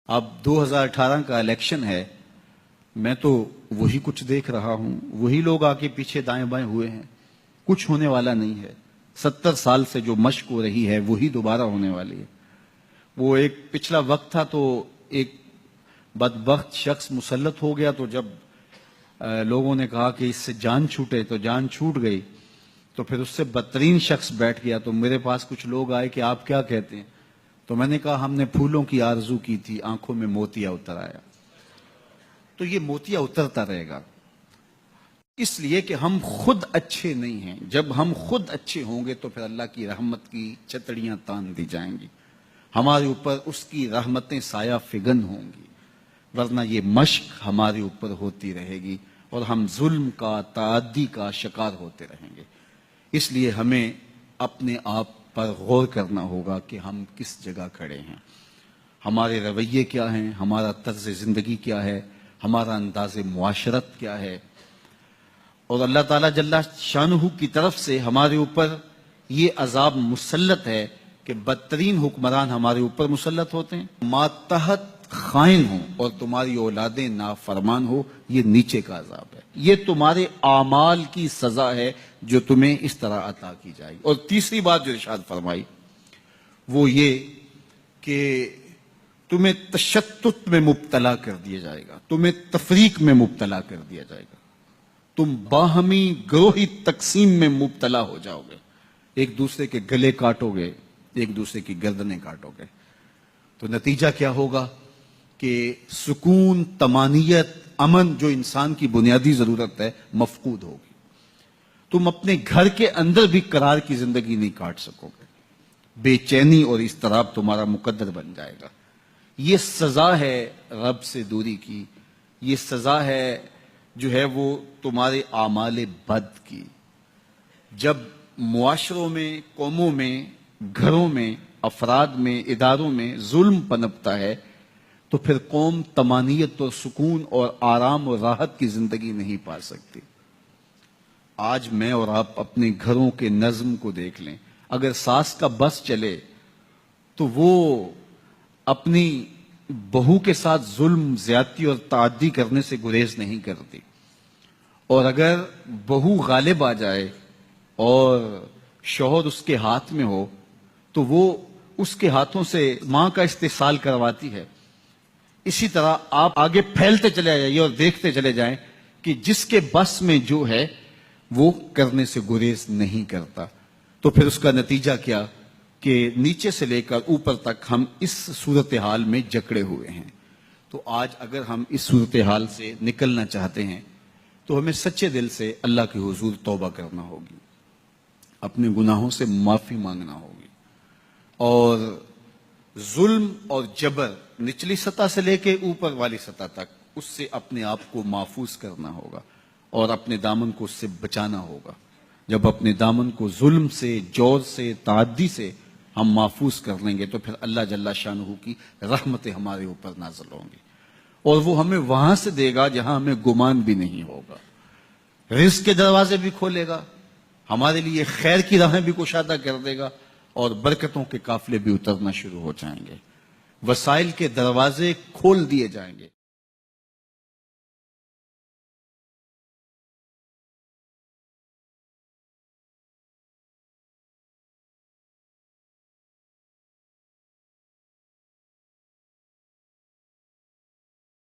اب 2018 کا الیکشن ہے، میں تو وہی کچھ دیکھ رہا ہوں، وہی لوگ آگے پیچھے دائیں بائیں ہوئے ہیں، کچھ ہونے والا نہیں ہے۔ 70 سال سے جو مشق ہو رہی ہے وہی دوبارہ ہونے والی ہے۔ وہ ایک پچھلا وقت تھا تو ایک بدبخت شخص مسلط ہو گیا، تو جب لوگوں نے کہا کہ اس سے جان چھوٹے تو جان چھوٹ گئی، تو پھر اس سے بدترین شخص بیٹھ گیا۔ تو میرے پاس کچھ لوگ آئے کہ آپ کیا کہتے ہیں؟ تو میں نے کہا ہم نے پھولوں کی آرزو کی تھی، آنکھوں میں موتیا اتر آیا۔ تو یہ موتیا اترتا رہے گا، اس لیے کہ ہم خود اچھے نہیں ہیں۔ جب ہم خود اچھے ہوں گے تو پھر اللہ کی رحمت کی چھتڑیاں تان دی جائیں گی، ہمارے اوپر اس کی رحمتیں سایہ فگن ہوں گی، ورنہ یہ مشق ہمارے اوپر ہوتی رہے گی اور ہم ظلم کا، تعدی کا شکار ہوتے رہیں گے۔ اس لیے ہمیں اپنے آپ پر غور کرنا ہوگا کہ ہم کس جگہ کھڑے ہیں، ہمارے رویے کیا ہیں، ہمارا طرز زندگی کیا ہے، ہمارا انداز معاشرت کیا ہے۔ اور اللہ تعالیٰ جل شانہ کی طرف سے ہمارے اوپر یہ عذاب مسلط ہے کہ بدترین حکمران ہمارے اوپر مسلط ہوتے ہیں، ماتحت خائن ہوں اور تمہاری اولادیں نافرمان ہو، یہ نیچے کا عذاب ہے، یہ تمہارے اعمال کی سزا ہے جو تمہیں اس طرح عطا کی جائے گی۔ اور تیسری بات جو ارشاد فرمائی وہ یہ کہ تمہیں تشتت میں مبتلا کر دیا جائے گا، تمہیں تفریق میں مبتلا کر دیا جائے گا، تم باہمی گروہی تقسیم میں مبتلا ہو جاؤ گے، ایک دوسرے کے گلے کاٹو گے، ایک دوسرے کی گردنیں کاٹو گے۔ تو نتیجہ کیا ہوگا کہ سکون، طمانینت، امن جو انسان کی بنیادی ضرورت ہے مفقود ہوگی۔ تم اپنے گھر کے اندر بھی قرار کی زندگی نہیں کاٹ سکو گے، بے چینی اور اضطراب تمہارا مقدر بن جائے گا۔ یہ سزا ہے رب سے دوری کی، یہ سزا ہے جو ہے وہ تمہارے اعمال بد کی۔ جب معاشروں میں، قوموں میں، گھروں میں، افراد میں، اداروں میں ظلم پنپتا ہے تو پھر قوم طمانینت اور سکون اور آرام اور راحت کی زندگی نہیں پا سکتی۔ آج میں اور آپ اپنے گھروں کے نظم کو دیکھ لیں، اگر ساس کا بس چلے تو وہ اپنی بہو کے ساتھ ظلم، زیادتی اور تعدی کرنے سے گریز نہیں کرتی، اور اگر بہو غالب آ جائے اور شوہر اس کے ہاتھ میں ہو تو وہ اس کے ہاتھوں سے ماں کا استحصال کرواتی ہے۔ اسی طرح آپ آگے پھیلتے چلے جائیے اور دیکھتے چلے جائیں کہ جس کے بس میں جو ہے وہ کرنے سے گریز نہیں کرتا، تو پھر اس کا نتیجہ کیا کہ نیچے سے لے کر اوپر تک ہم اس صورتحال میں جکڑے ہوئے ہیں۔ تو آج اگر ہم اس صورتحال سے نکلنا چاہتے ہیں تو ہمیں سچے دل سے اللہ کے حضور توبہ کرنا ہوگی، اپنے گناہوں سے معافی مانگنا ہوگی، اور ظلم اور جبر نچلی سطح سے لے کے اوپر والی سطح تک اس سے اپنے آپ کو محفوظ کرنا ہوگا اور اپنے دامن کو اس سے بچانا ہوگا۔ جب اپنے دامن کو ظلم سے، جور سے، تعدی سے ہم محفوظ کر لیں گے تو پھر اللہ جل شانہ کی رحمتیں ہمارے اوپر نازل ہوں گی، اور وہ ہمیں وہاں سے دے گا جہاں ہمیں گمان بھی نہیں ہوگا۔ رزق کے دروازے بھی کھولے گا، ہمارے لیے خیر کی راہیں بھی کشادہ کر دے گا، اور برکتوں کے قافلے بھی اترنا شروع ہو جائیں گے، وسائل کے دروازے کھول دیے جائیں گے۔